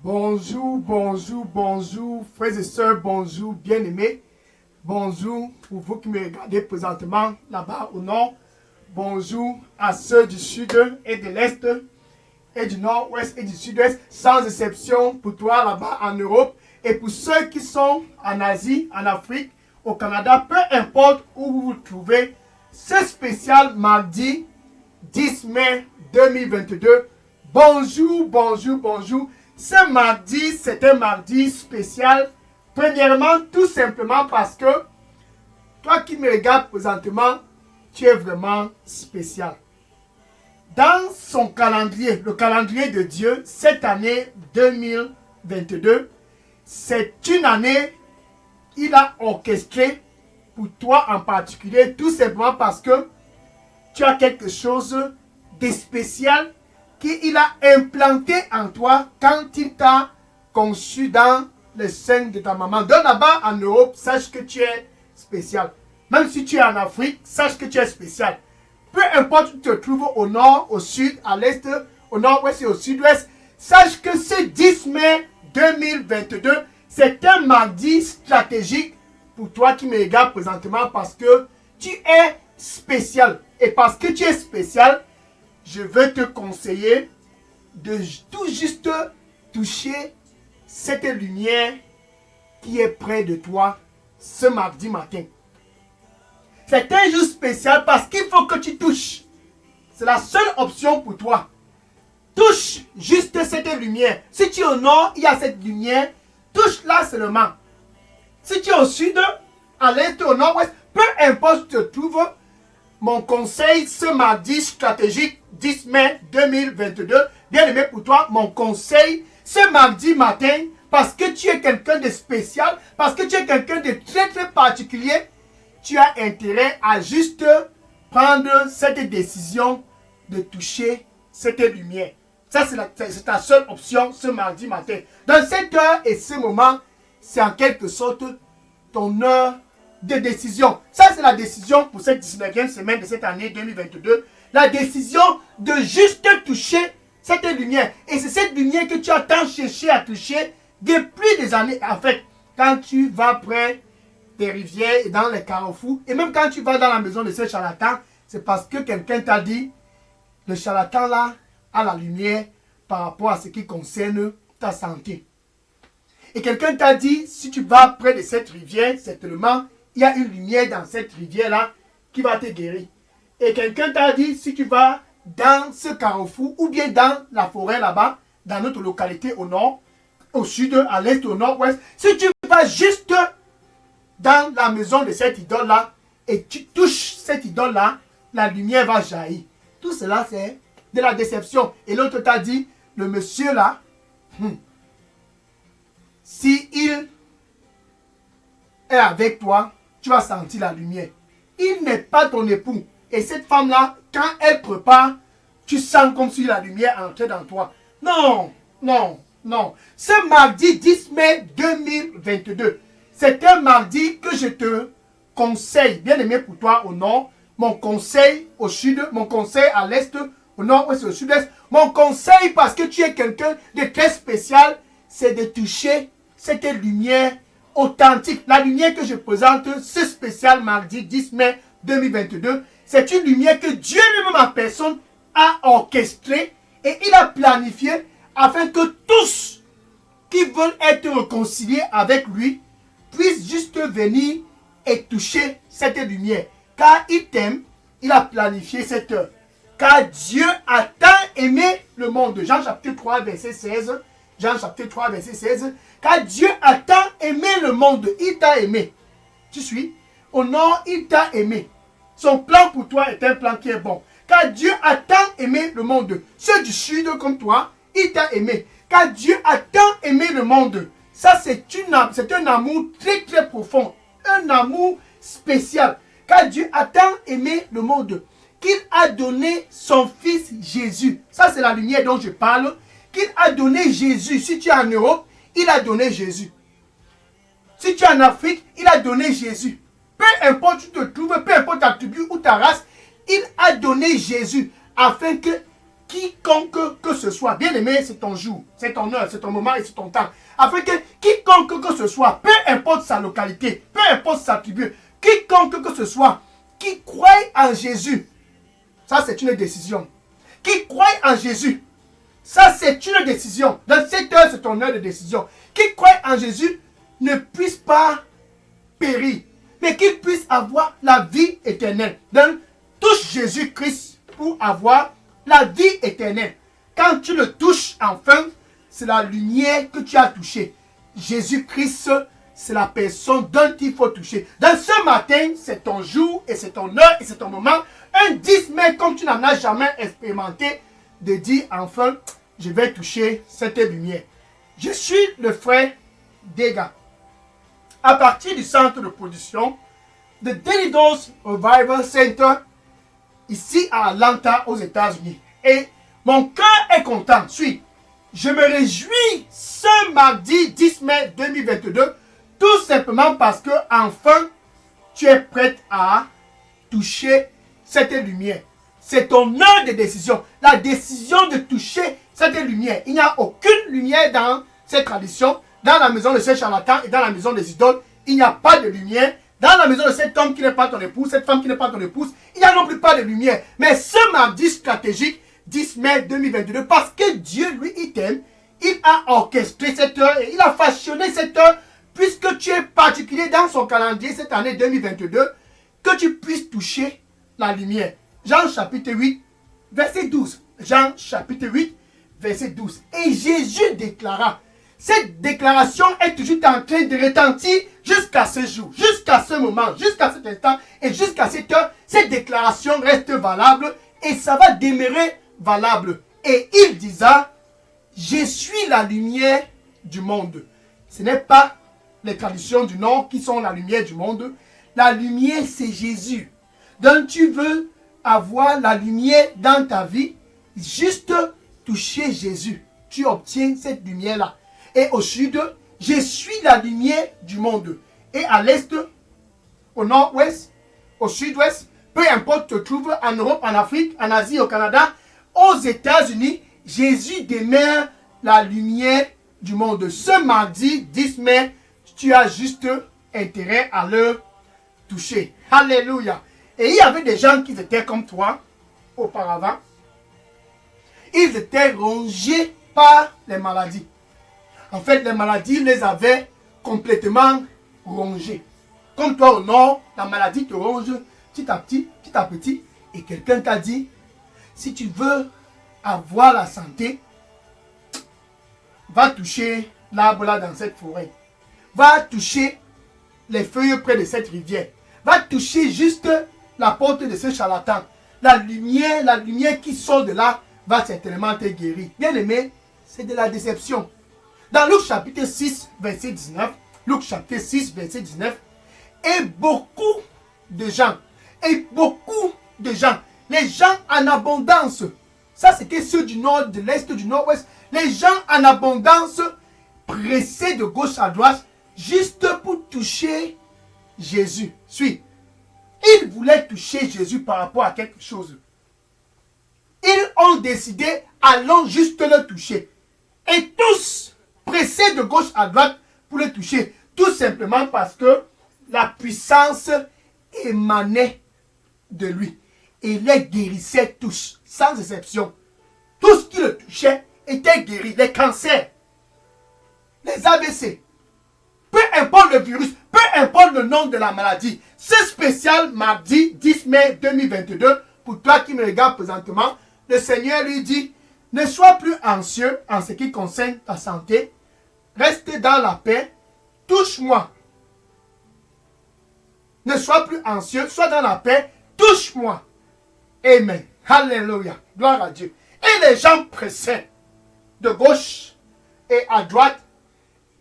Bonjour, bonjour, bonjour, frères et sœurs, bonjour, bien-aimés. Bonjour pour vous qui me regardez présentement là-bas au nord. Bonjour à ceux du sud et de l'est et du nord-ouest et du sud-ouest, sans exception pour toi là-bas en Europe et pour ceux qui sont en Asie, en Afrique, au Canada, peu importe où vous vous trouvez. Ce spécial mardi 10 mai 2022. Bonjour, bonjour, bonjour. Ce mardi, c'est un mardi spécial. Premièrement, tout simplement parce que toi qui me regardes présentement, tu es vraiment spécial. Dans son calendrier, le calendrier de Dieu, cette année 2022, c'est une année qu'il a orchestrée pour toi en particulier, tout simplement parce que tu as quelque chose de spécial qu'il a implanté en toi quand il t'a conçu dans le sein de ta maman. Donc là-bas en Europe, sache que tu es spécial. Même si tu es en Afrique, sache que tu es spécial. Peu importe où tu te trouves, au nord, au sud, à l'est, au nord-ouest et au sud-ouest, sache que ce 10 mai 2022, c'est un mardi stratégique pour toi qui me regardes présentement parce que tu es spécial. Et parce que tu es spécial, je veux te conseiller de tout juste toucher cette lumière qui est près de toi ce mardi matin. C'est un jour spécial parce qu'il faut que tu touches. C'est la seule option pour toi. Touche juste cette lumière. Si tu es au nord, il y a cette lumière. Touche-la seulement. Si tu es au sud, à l'est, au nord-ouest, peu importe où tu te trouves, mon conseil ce mardi stratégique 10 mai 2022, bien aimé pour toi, mon conseil ce mardi matin, parce que tu es quelqu'un de spécial, parce que tu es quelqu'un de très très particulier, tu as intérêt à juste prendre cette décision de toucher cette lumière. Ça, c'est ta seule option ce mardi matin. Dans cette heure et ce moment, c'est en quelque sorte ton heure de décision. Ça, c'est la décision pour cette 19e semaine de cette année 2022. La décision de juste toucher cette lumière. Et c'est cette lumière que tu as tant cherché à toucher depuis des années. En fait, quand tu vas près des rivières et dans les carrefours, et même quand tu vas dans la maison de ce charlatan, c'est parce que quelqu'un t'a dit, le charlatan là a la lumière par rapport à ce qui concerne ta santé. Et quelqu'un t'a dit, si tu vas près de cette rivière, certainement, il y a une lumière dans cette rivière-là qui va te guérir. Et quelqu'un t'a dit, si tu vas dans ce carrefour ou bien dans la forêt là-bas, dans notre localité au nord, au sud, à l'est, au nord-ouest, si tu vas juste dans la maison de cette idole-là et tu touches cette idole-là, la lumière va jaillir. Tout cela, c'est de la déception. Et l'autre t'a dit, le monsieur là, si il est avec toi, tu vas sentir la lumière. Il n'est pas ton époux. Et cette femme-là, quand elle prépare, tu sens comme si la lumière entrait dans toi. Non, non, non. Ce mardi 10 mai 2022, c'est un mardi que je te conseille, bien aimé pour toi au nord, mon conseil au sud, mon conseil à l'est, au nord, ouest et au sud-est. Mon conseil, parce que tu es quelqu'un de très spécial, c'est de toucher cette lumière authentique. La lumière que je présente ce spécial mardi 10 mai 2022, c'est une lumière que Dieu lui-même en personne a orchestrée et il a planifié afin que tous qui veulent être réconciliés avec lui puissent juste venir et toucher cette lumière. Car il t'aime, il a planifié cette heure. Car Dieu a tant aimé le monde. Jean chapitre 3, verset 16. Jean chapitre 3, verset 16. Car Dieu a tant aimé le monde. Il t'a aimé. Tu suis? Au nord, il t'a aimé. Son plan pour toi est un plan qui est bon. Car Dieu a tant aimé le monde. Ceux du sud comme toi, il t'a aimé. Car Dieu a tant aimé le monde. Ça, c'est un amour très très profond. Un amour spécial. Car Dieu a tant aimé le monde qu'il a donné son fils Jésus. Ça, c'est la lumière dont je parle. Qu'il a donné Jésus. Si tu es en Europe, il a donné Jésus. Si tu es en Afrique, il a donné Jésus. Peu importe où tu te trouves, peu importe ta tribu ou ta race, il a donné Jésus afin que quiconque que ce soit, bien aimé, c'est ton jour, c'est ton heure, c'est ton moment et c'est ton temps. Afin que quiconque que ce soit, peu importe sa localité, peu importe sa tribu, quiconque que ce soit, qui croit en Jésus, ça c'est une décision. Qui croit en Jésus, ça c'est une décision. Dans cette heure, c'est ton heure de décision. Qui croit en Jésus ne puisse pas périr, mais qu'il puisse avoir la vie éternelle. Donc, touche Jésus-Christ pour avoir la vie éternelle. Quand tu le touches, enfin, c'est la lumière que tu as touchée. Jésus-Christ, c'est la personne dont il faut toucher. Donc ce matin, c'est ton jour et c'est ton heure et c'est ton moment. Un 10 mai, comme tu n'en as jamais expérimenté, de dire enfin, je vais toucher cette lumière. Je suis le frère Dega. À partir du centre de production de Daily Dose Revival Center, ici à Atlanta, aux États-Unis. Et mon cœur est content. Je me réjouis ce mardi 10 mai 2022, tout simplement parce que enfin, tu es prête à toucher cette lumière. C'est ton heure de décision. La décision de toucher cette lumière. Il n'y a aucune lumière dans cette tradition. Dans la maison de ce charlatan et dans la maison des idoles, il n'y a pas de lumière. Dans la maison de cet homme qui n'est pas ton épouse, cette femme qui n'est pas ton épouse, il n'y a non plus pas de lumière. Mais ce mardi stratégique, 10 mai 2022, parce que Dieu, lui, il t'aime, il a orchestré cette heure et il a fashionné cette heure, puisque tu es particulier dans son calendrier cette année 2022, que tu puisses toucher la lumière. Jean chapitre 8, verset 12. Jean chapitre 8, verset 12. Et Jésus déclara, cette déclaration est toujours en train de retentir jusqu'à ce jour, jusqu'à ce moment, jusqu'à cet instant et jusqu'à cette heure. Cette déclaration reste valable et ça va demeurer valable. Et il disa, je suis la lumière du monde. Ce n'est pas les traditions du Nord qui sont la lumière du monde. La lumière, c'est Jésus. Donc tu veux avoir la lumière dans ta vie, juste toucher Jésus. Tu obtiens cette lumière-là. Et au sud, je suis la lumière du monde. Et à l'est, au nord-ouest, au sud-ouest, peu importe tu te trouves en Europe, en Afrique, en Asie, au Canada, aux États-Unis, Jésus demeure la lumière du monde. Ce mardi 10 mai, tu as juste intérêt à le toucher. Alléluia. Et il y avait des gens qui étaient comme toi auparavant. Ils étaient rongés par les maladies. En fait, les maladies les avaient complètement rongés. Comme toi au nord, la maladie te ronge petit à petit. Et quelqu'un t'a dit, si tu veux avoir la santé, va toucher l'arbre là dans cette forêt. Va toucher les feuilles près de cette rivière. Va toucher juste la porte de ce charlatan. La lumière qui sort de là va certainement te guérir. Bien aimé, c'est de la déception. Dans Luc chapitre 6, verset 19, Luc chapitre 6, verset 19, et beaucoup de gens, les gens en abondance, ça c'était ceux du nord, de l'est, du nord-ouest, les gens en abondance, pressés de gauche à droite, juste pour toucher Jésus. Ils voulaient toucher Jésus par rapport à quelque chose. Ils ont décidé, allons juste le toucher. Et tous pressés de gauche à droite pour le toucher. Tout simplement parce que la puissance émanait de lui. Et il les guérissait tous, sans exception. Tout ce qui le touchait était guéri. Les cancers, les AVC, peu importe le virus, peu importe le nom de la maladie. C'est spécial mardi 10 mai 2022. Pour toi qui me regardes présentement, le Seigneur lui dit, ne sois plus anxieux en ce qui concerne ta santé. Reste dans la paix. Touche-moi. Ne sois plus anxieux. Sois dans la paix. Touche-moi. Amen. Alléluia. Gloire à Dieu. Et les gens pressaient de gauche et à droite,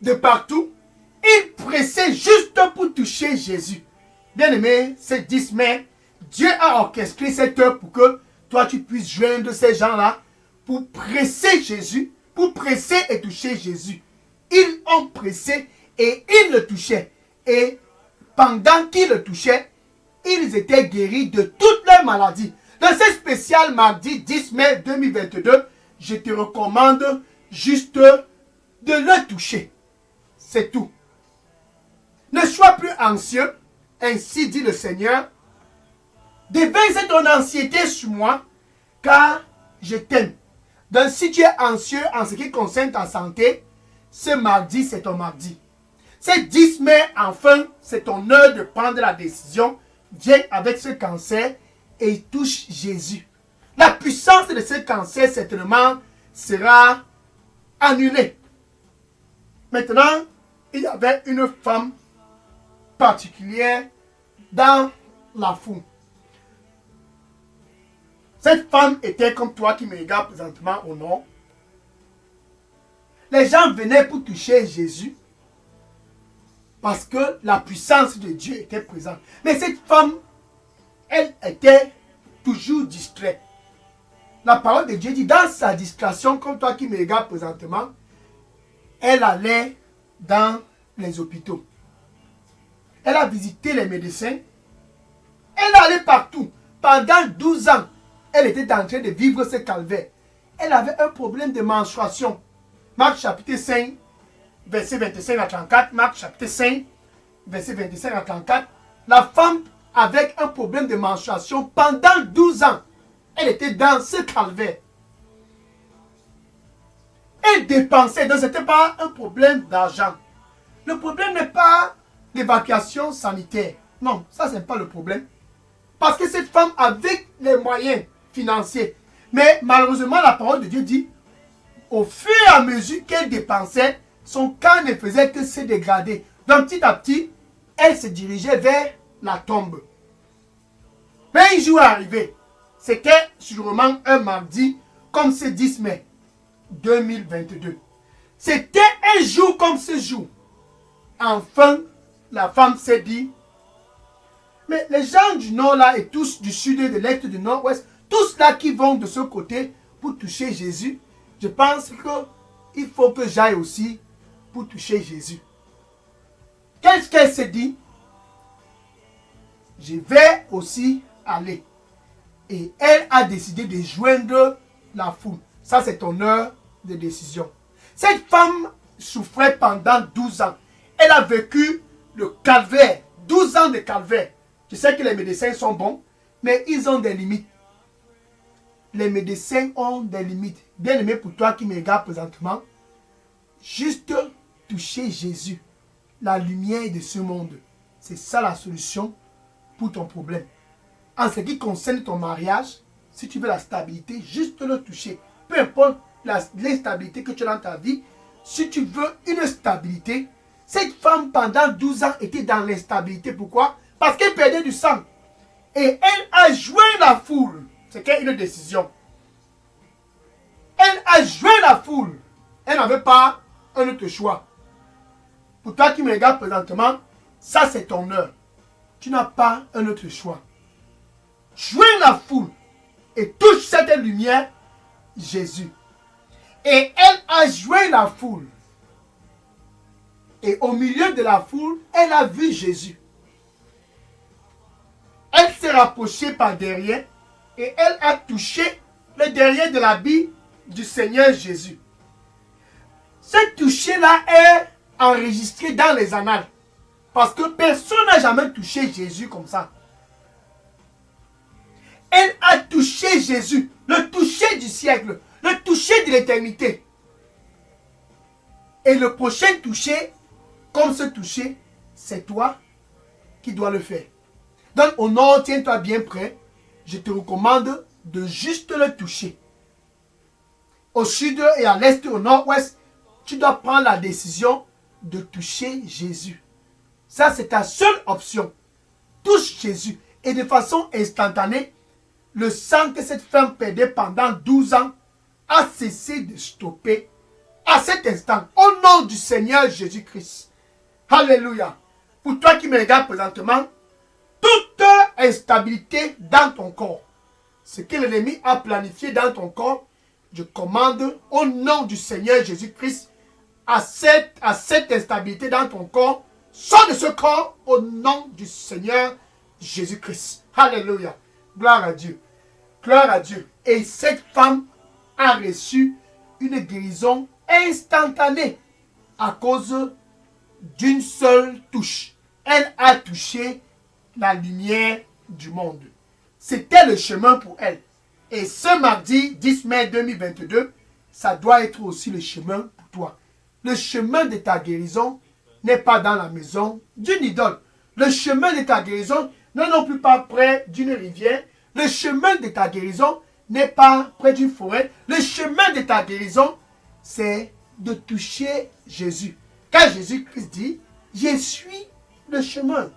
de partout. Ils pressaient juste pour toucher Jésus. Bien aimé, c'est 10 mai. Dieu a orchestré cette heure pour que toi tu puisses joindre ces gens-là pour presser Jésus, pour presser et toucher Jésus. Ils ont pressé et ils le touchaient. Et pendant qu'ils le touchaient, ils étaient guéris de toutes leurs maladies. Dans ce spécial mardi 10 mai 2022, je te recommande juste de le toucher. C'est tout. Ne sois plus anxieux, ainsi dit le Seigneur. Déverse ton anxiété sur moi, car je t'aime. Donc si tu es anxieux en ce qui concerne ta santé, ce mardi, c'est ton mardi. Ce 10 mai, enfin, c'est ton heure de prendre la décision. Viens avec ce cancer et touche Jésus. La puissance de ce cancer, certainement, sera annulée. Maintenant, il y avait une femme particulière dans la foule. Cette femme était comme toi qui me regarde présentement au nom. Les gens venaient pour toucher Jésus parce que la puissance de Dieu était présente. Mais cette femme, elle était toujours distraite. La parole de Dieu dit, dans sa distraction, comme toi qui me regardes présentement, elle allait dans les hôpitaux. Elle a visité les médecins. Elle allait partout. Pendant 12 ans, elle était en train de vivre ce calvaire. Elle avait un problème de menstruation. Marc chapitre 5, verset 25 à 34. Marc chapitre 5, verset 25 à 34. La femme avec un problème de menstruation pendant 12 ans. Elle était dans ce calvaire. Elle dépensait. Donc ce n'était pas un problème d'argent. Le problème n'est pas l'évacuation sanitaire. Non, ça ce n'est pas le problème. Parce que cette femme avait les moyens financiers. Mais malheureusement, la parole de Dieu dit, au fur et à mesure qu'elle dépensait, son corps ne faisait que se dégrader. Donc petit à petit, elle se dirigeait vers la tombe. Mais un jour arrivé, c'était sûrement un mardi, comme ce 10 mai 2022. C'était un jour comme ce jour. Enfin, la femme s'est dit, mais les gens du nord là et tous du sud, de l'est, du nord-ouest, tous là qui vont de ce côté pour toucher Jésus, je pense qu'il faut que j'aille aussi pour toucher Jésus. Qu'est-ce qu'elle s'est dit? Je vais aussi aller. Et elle a décidé de joindre la foule. Ça, c'est ton heure de décision. Cette femme souffrait pendant 12 ans. Elle a vécu le calvaire. 12 ans de calvaire. Je sais que les médecins sont bons, mais ils ont des limites. Les médecins ont des limites. Bien aimé pour toi qui me regarde présentement, juste toucher Jésus, la lumière de ce monde. C'est ça la solution pour ton problème. En ce qui concerne ton mariage, si tu veux la stabilité, juste le toucher. Peu importe l'instabilité que tu as dans ta vie, si tu veux une stabilité, cette femme pendant 12 ans était dans l'instabilité. Pourquoi? Parce qu'elle perdait du sang. Et elle a joint la foule. C'était une décision. Elle a joint la foule. Elle n'avait pas un autre choix. Pour toi qui me regardes présentement, ça c'est ton heure. Tu n'as pas un autre choix. Joins la foule et touche cette lumière, Jésus. Et elle a joint la foule. Et au milieu de la foule, elle a vu Jésus. Elle s'est rapprochée par derrière et elle a touché le derrière de l'habit du Seigneur Jésus. Ce toucher-là est enregistré dans les annales. Parce que personne n'a jamais touché Jésus comme ça. Elle a touché Jésus, le toucher du siècle, le toucher de l'éternité. Et le prochain toucher, comme ce toucher, c'est toi qui dois le faire. Donc au nord, tiens-toi bien prêt. Je te recommande de juste le toucher. Au sud et à l'est et au nord-ouest, tu dois prendre la décision de toucher Jésus. Ça, c'est ta seule option. Touche Jésus. Et de façon instantanée, le sang que cette femme perdait pendant 12 ans a cessé de stopper à cet instant. Au nom du Seigneur Jésus-Christ. Alléluia. Pour toi qui me regardes présentement, toute instabilité dans ton corps, ce que l'ennemi a planifié dans ton corps, je commande au nom du Seigneur Jésus-Christ à cette instabilité dans ton corps, sors de ce corps au nom du Seigneur Jésus-Christ. Alléluia. Gloire à Dieu. Gloire à Dieu. Et cette femme a reçu une guérison instantanée à cause d'une seule touche. Elle a touché la lumière du monde. C'était le chemin pour elle. Et ce mardi 10 mai 2022, ça doit être aussi le chemin pour toi. Le chemin de ta guérison n'est pas dans la maison d'une idole. Le chemin de ta guérison n'est non plus pas près d'une rivière. Le chemin de ta guérison n'est pas près d'une forêt. Le chemin de ta guérison, c'est de toucher Jésus. Car Jésus-Christ dit, je suis le chemin.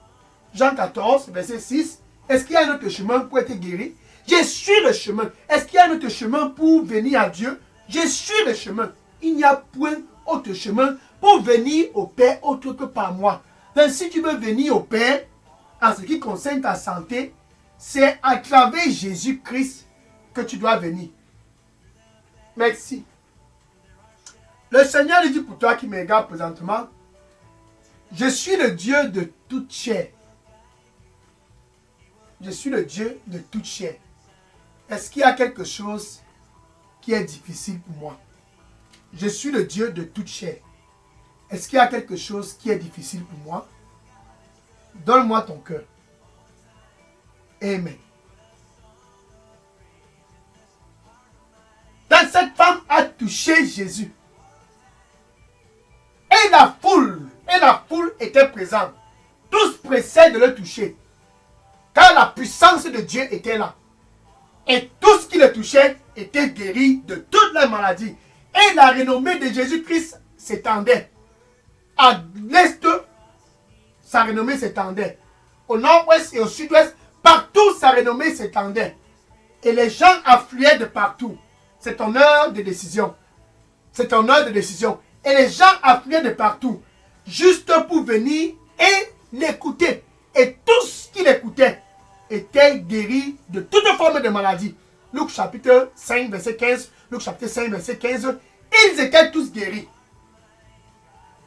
Jean 14, verset 6. Est-ce qu'il y a un autre chemin pour être guéri? Je suis le chemin. Est-ce qu'il y a un autre chemin pour venir à Dieu? Je suis le chemin. Il n'y a point autre chemin pour venir au Père autre que par moi. Donc si tu veux venir au Père, en ce qui concerne ta santé, c'est à travers Jésus-Christ que tu dois venir. Merci. Le Seigneur lui dit pour toi qui me regarde présentement, je suis le Dieu de toute chair. Je suis le Dieu de toute chair. Est-ce qu'il y a quelque chose qui est difficile pour moi? Je suis le Dieu de toute chair. Est-ce qu'il y a quelque chose qui est difficile pour moi? Donne-moi ton cœur. Amen. Quand cette femme a touché Jésus, et la foule était présente. Tous pressaient de le toucher. Car la puissance de Dieu était là. Et tout ce qui le touchait était guéri de toutes les maladies. Et la renommée de Jésus-Christ s'étendait. À l'est, sa renommée s'étendait. Au nord-ouest et au sud-ouest, partout sa renommée s'étendait. Et les gens affluaient de partout. C'est ton heure de décision. C'est ton heure de décision. Et les gens affluaient de partout. Juste pour venir et l'écouter. Et tous qui l'écoutaient étaient guéris de toute forme de maladie. Luc chapitre 5, verset 15. Luc chapitre 5, verset 15. Ils étaient tous guéris.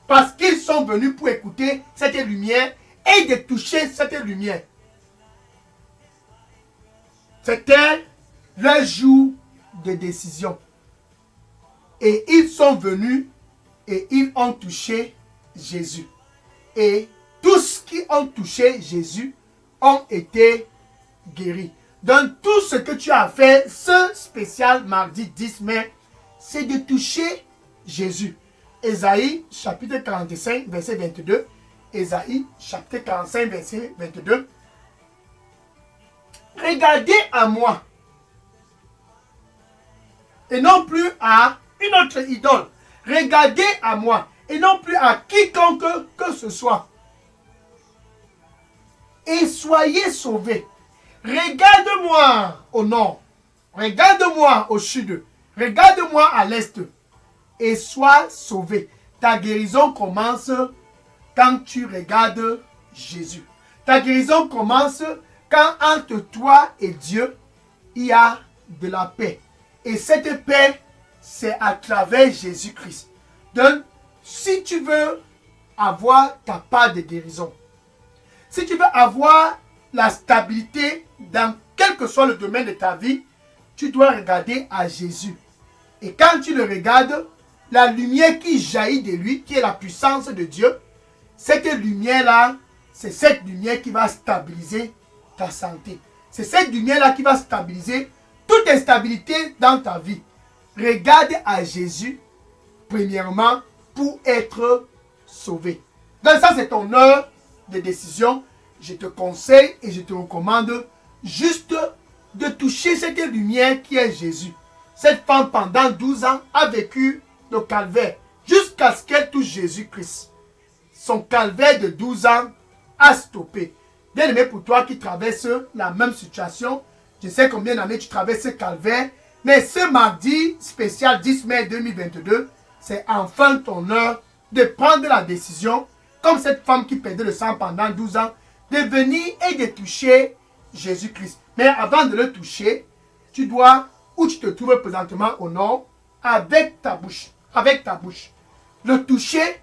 Parce qu'ils sont venus pour écouter cette lumière et de toucher cette lumière. C'était le jour de décision. Et ils sont venus et ils ont touché Jésus. Et tous qui ont touché Jésus ont été guéris. Donc tout ce que tu as fait, ce spécial mardi 10 mai, c'est de toucher Jésus. Ésaïe chapitre 45 verset 22. Ésaïe chapitre 45 verset 22. Regardez à moi et non plus à une autre idole. Regardez à moi et non plus à quiconque que ce soit. Et soyez sauvés. Regarde-moi au nord. Regarde-moi au sud. Regarde-moi à l'est. Et sois sauvé. Ta guérison commence quand tu regardes Jésus. Ta guérison commence quand entre toi et Dieu, il y a de la paix. Et cette paix, c'est à travers Jésus-Christ. Donc, si tu veux avoir ta part de guérison, si tu veux avoir la stabilité dans quel que soit le domaine de ta vie, tu dois regarder à Jésus. Et quand tu le regardes, la lumière qui jaillit de lui, qui est la puissance de Dieu, cette lumière-là, c'est cette lumière qui va stabiliser ta santé. C'est cette lumière-là qui va stabiliser toute instabilité dans ta vie. Regarde à Jésus, premièrement, pour être sauvé. Donc ça, c'est ton heure de décision. Je te conseille et je te recommande juste de toucher cette lumière qui est Jésus. Cette femme, pendant 12 ans, a vécu le calvaire jusqu'à ce qu'elle touche Jésus-Christ. Son calvaire de 12 ans a stoppé. Bien aimé, pour toi qui traverses la même situation, je sais combien d'années tu traverses ce calvaire, mais ce mardi spécial 10 mai 2022, c'est enfin ton heure de prendre la décision, comme cette femme qui perdait le sang pendant 12 ans, de venir et de toucher Jésus-Christ. Mais avant de le toucher, tu dois, où tu te trouves présentement au nord, avec ta bouche. Avec ta bouche. Le toucher,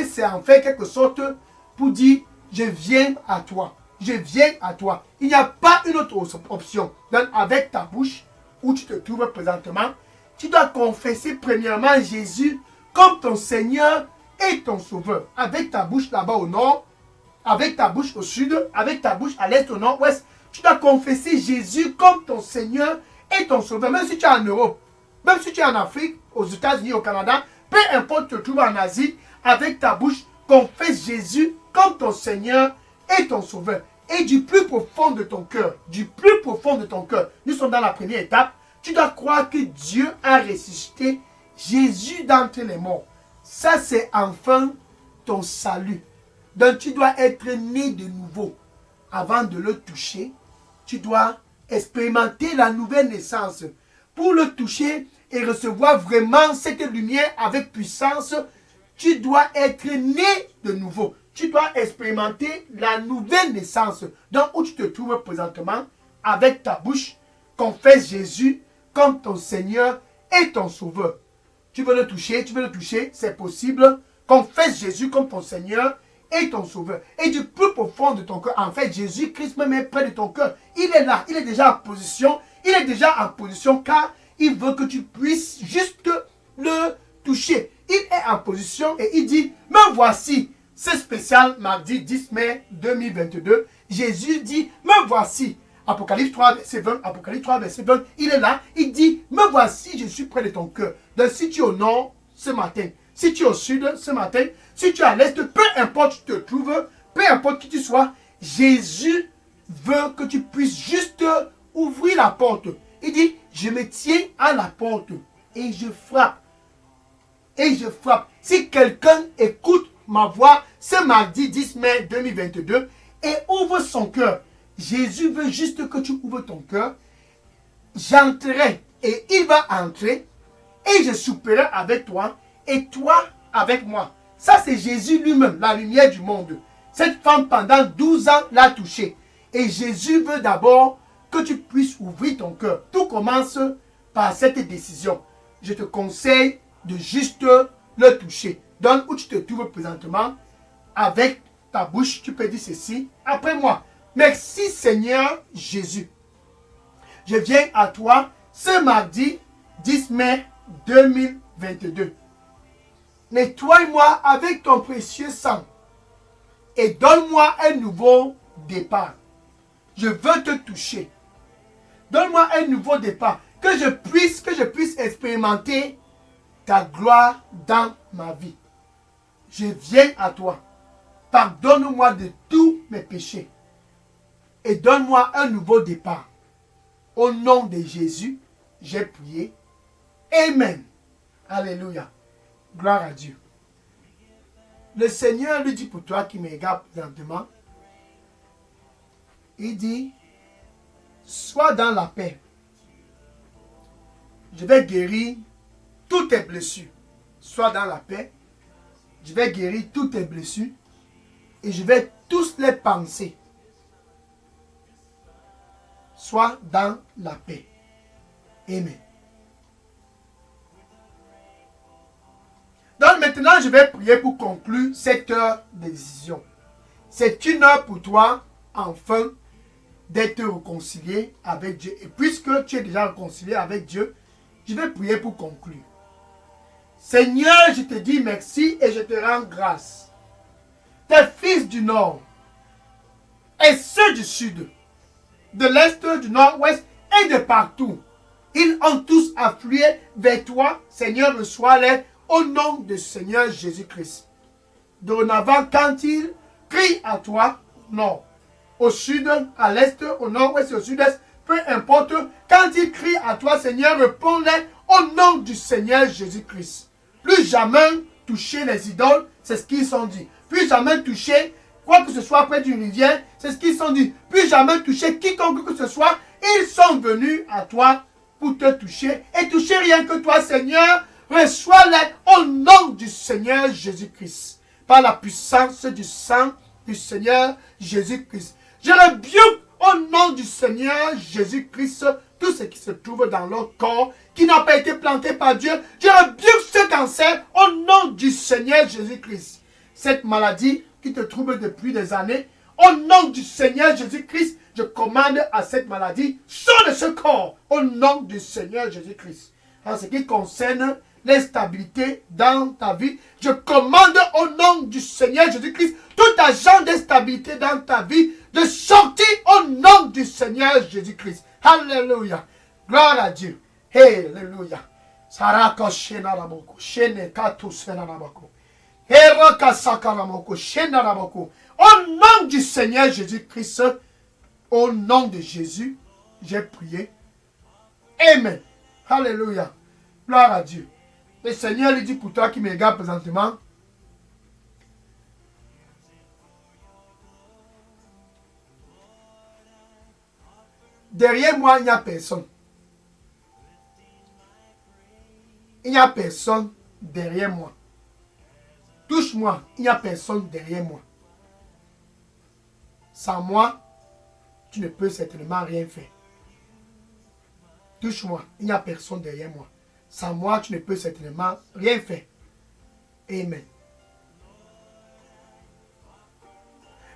c'est en fait quelque sorte pour dire, je viens à toi. je viens à toi. Il n'y a pas une autre option. Donc, avec ta bouche, où tu te trouves présentement, tu dois confesser premièrement Jésus comme ton Seigneur et ton Sauveur. Avec ta bouche là-bas au nord, avec ta bouche au sud, avec ta bouche à l'est, au nord-ouest, tu dois confesser Jésus comme ton Seigneur et ton Sauveur. Même si tu es en Europe, même si tu es en Afrique, aux États-Unis, au Canada, peu importe, tu te trouves en Asie, avec ta bouche, confesse Jésus comme ton Seigneur et ton Sauveur. Et du plus profond de ton cœur, nous sommes dans la première étape, tu dois croire que Dieu a ressuscité Jésus d'entre les morts. Ça, c'est enfin ton salut. Donc, tu dois être né de nouveau. Avant de le toucher, tu dois expérimenter la nouvelle naissance. Pour le toucher et recevoir vraiment cette lumière avec puissance, tu dois être né de nouveau. Tu dois expérimenter la nouvelle naissance. Donc, où tu te trouves présentement, avec ta bouche, confesse Jésus comme ton Seigneur et ton Sauveur. Tu veux le toucher, c'est possible. Confesse Jésus comme ton Seigneur et ton Sauveur. Et du plus profond de ton cœur, en fait, Jésus-Christ même est près de ton cœur. Il est là, il est déjà en position. Car il veut que tu puisses juste le toucher. Il est en position et il dit, me voici. C'est spécial, mardi 10 mai 2022. Jésus dit, me voici. Apocalypse 3, verset 20, il est là, il dit, me voici, je suis près de ton cœur. Donc si tu es au nord ce matin, si tu es au sud ce matin, si tu es à l'est, peu importe où tu te trouves, peu importe qui tu sois, Jésus veut que tu puisses juste ouvrir la porte. Il dit, je me tiens à la porte et je frappe. Si quelqu'un écoute ma voix ce mardi 10 mai 2022 et ouvre son cœur, Jésus veut juste que tu ouvres ton cœur. J'entrerai et il va entrer et je souperai avec toi et toi avec moi. Ça, c'est Jésus lui-même, la lumière du monde. Cette femme, pendant 12 ans, l'a touché. Et Jésus veut d'abord que tu puisses ouvrir ton cœur. Tout commence par cette décision. Je te conseille de juste le toucher. Donc, où tu te trouves présentement, avec ta bouche, tu peux dire ceci après moi. Merci Seigneur Jésus. Je viens à toi ce mardi 10 mai 2022. Nettoie-moi avec ton précieux sang et donne-moi un nouveau départ. Je veux te toucher. Donne-moi un nouveau départ. Que je puisse expérimenter ta gloire dans ma vie. Je viens à toi. Pardonne-moi de tous mes péchés. Et donne-moi un nouveau départ. Au nom de Jésus, j'ai prié. Amen. Alléluia. Gloire à Dieu. Le Seigneur lui dit pour toi qui me regarde présentement, il dit, sois dans la paix. Je vais guérir toutes tes blessures. Sois dans la paix. Je vais guérir toutes tes blessures. Et je vais tous les penser. Sois dans la paix. Amen. Donc maintenant, je vais prier pour conclure cette heure de décision. C'est une heure pour toi, enfin, d'être réconcilié avec Dieu. Et puisque tu es déjà réconcilié avec Dieu, je vais prier pour conclure. Seigneur, je te dis merci et je te rends grâce. Tes fils du nord et ceux du sud, de l'est, du nord-ouest et de partout, ils ont tous afflué vers toi. Seigneur, reçois-les au nom du Seigneur Jésus-Christ. Dorénavant, quand ils crient à toi, au nord, au sud, à l'est, au nord-ouest et au sud-est, peu importe, quand ils crient à toi, Seigneur, réponds-les au nom du Seigneur Jésus-Christ. Plus jamais toucher les idoles, c'est ce qu'ils sont dit. Plus jamais toucher quoi que ce soit près d'une rivière, c'est ce qu'ils sont dit. Plus jamais toucher quiconque que ce soit, ils sont venus à toi pour te toucher. Et toucher rien que toi, Seigneur, reçois-les au nom du Seigneur Jésus-Christ. Par la puissance du sang du Seigneur Jésus-Christ. Je rebuke au nom du Seigneur Jésus-Christ tout ce qui se trouve dans leur corps, qui n'a pas été planté par Dieu. Je rebuke ce cancer au nom du Seigneur Jésus-Christ. Cette maladie qui te trouble depuis des années, Au nom du Seigneur Jésus-Christ, je commande à cette maladie, sors de ce corps. Au nom du Seigneur Jésus-Christ. En ce qui concerne l'instabilité dans ta vie, je commande au nom du Seigneur Jésus-Christ, tout agent d'instabilité dans ta vie, de sortir au nom du Seigneur Jésus-Christ. Alléluia. Gloire à Dieu. Alléluia. Saraka shena raboko, shene katu sena raboko. Heroka sakaramoko, shena raboko. Au nom du Seigneur Jésus-Christ, au nom de Jésus, j'ai prié. Amen. Alléluia. Gloire à Dieu. Le Seigneur lui dit pour toi qui me regarde présentement, derrière moi, il n'y a personne. Il n'y a personne derrière moi. Touche-moi, il n'y a personne derrière moi. Sans moi, tu ne peux certainement rien faire. Touche-moi, il n'y a personne derrière moi. Sans moi, tu ne peux certainement rien faire. Amen.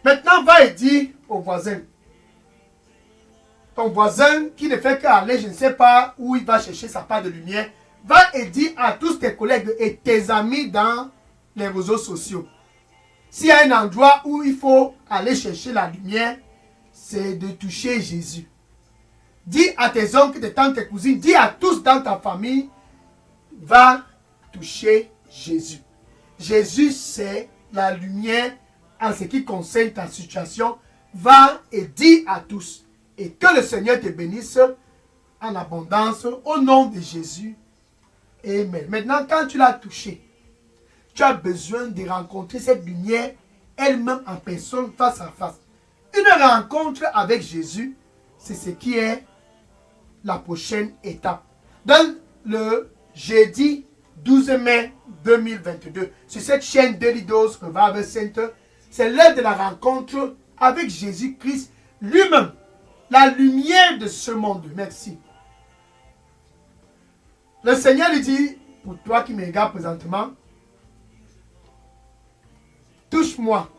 Maintenant, va et dis au voisin. Ton voisin qui ne fait qu'aller, je ne sais pas où il va chercher sa part de lumière. Va et dis à tous tes collègues et tes amis dans les réseaux sociaux. S'il y a un endroit où il faut aller chercher la lumière, c'est de toucher Jésus. Dis à tes oncles, tes tantes, tes cousines, dis à tous dans ta famille, va toucher Jésus. Jésus, c'est la lumière en ce qui concerne ta situation. Va et dis à tous. Et que le Seigneur te bénisse en abondance au nom de Jésus. Amen. Maintenant, quand tu l'as touché, tu as besoin de rencontrer cette lumière elle-même en personne, face à face. Une rencontre avec Jésus, c'est ce qui est la prochaine étape. Dans le jeudi 12 mai 2022, sur cette chaîne Daily Dose Revival Center, c'est l'heure de la rencontre avec Jésus-Christ lui-même, la lumière de ce monde. Merci. Le Seigneur lui dit, pour toi qui me regardes présentement, touche-moi.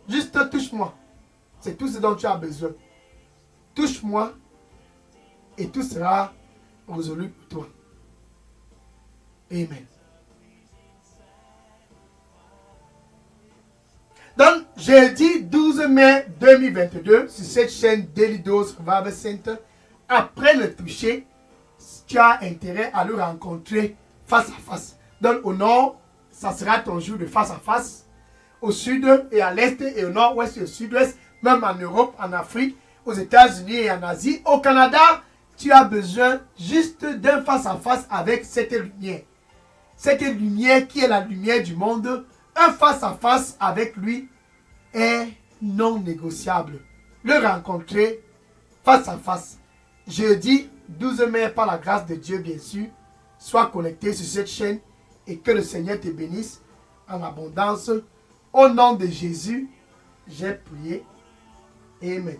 Juste touche-moi. C'est tout ce dont tu as besoin. Touche-moi et tout sera résolu pour toi. Amen. Donc, jeudi 12 mai 2022, sur cette chaîne Daily Dose Revival Center, après le toucher, tu as intérêt à le rencontrer face à face. Donc, au nord, ça sera ton jour de face à face. Au sud et à l'est et au nord-ouest et au sud-ouest, même en Europe, en Afrique, aux États-Unis et en Asie. Au Canada, tu as besoin juste d'un face-à-face avec cette lumière. Cette lumière qui est la lumière du monde, un face-à-face avec lui est non négociable. Le rencontrer face à face. Jeudi 12 mai, par la grâce de Dieu, bien sûr, sois connecté sur cette chaîne et que le Seigneur te bénisse en abondance. Au nom de Jésus, j'ai prié. Amen.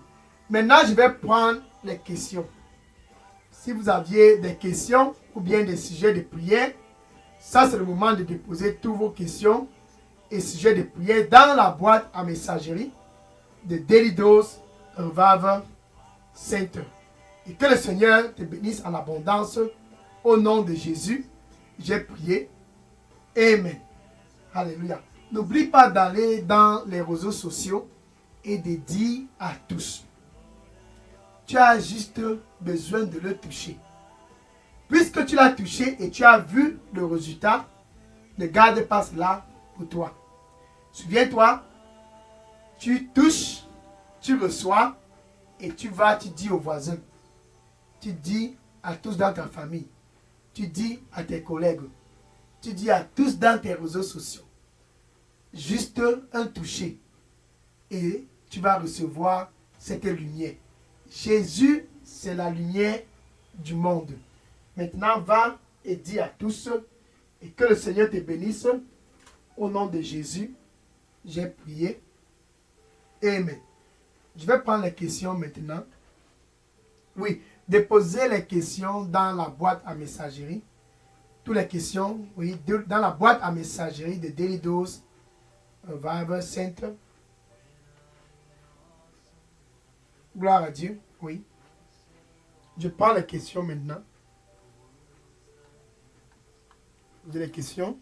Maintenant, je vais prendre les questions. Si vous aviez des questions ou bien des sujets de prière, ça c'est le moment de déposer toutes vos questions et sujets de prière dans la boîte à messagerie de Daily Dose Revival Center. Et que le Seigneur te bénisse en abondance. Au nom de Jésus, j'ai prié. Amen. Alléluia. N'oublie pas d'aller dans les réseaux sociaux et de dire à tous. Tu as juste besoin de le toucher. Puisque tu l'as touché et tu as vu le résultat, ne garde pas cela pour toi. Souviens-toi, tu touches, tu reçois et tu vas, tu dis aux voisins. Tu dis à tous dans ta famille. Tu dis à tes collègues. Tu dis à tous dans tes réseaux sociaux. Juste un toucher. Et tu vas recevoir cette lumière. Jésus, c'est la lumière du monde. Maintenant, va et dis à tous et que le Seigneur te bénisse. Au nom de Jésus, j'ai prié. Amen. Je vais prendre les questions maintenant. Oui, déposez les questions dans la boîte à messagerie. Toutes les questions, oui, dans la boîte à messagerie de Daily Dose Revival Center. Gloire à Dieu. Oui. Je prends les questions maintenant. Vous avez des questions?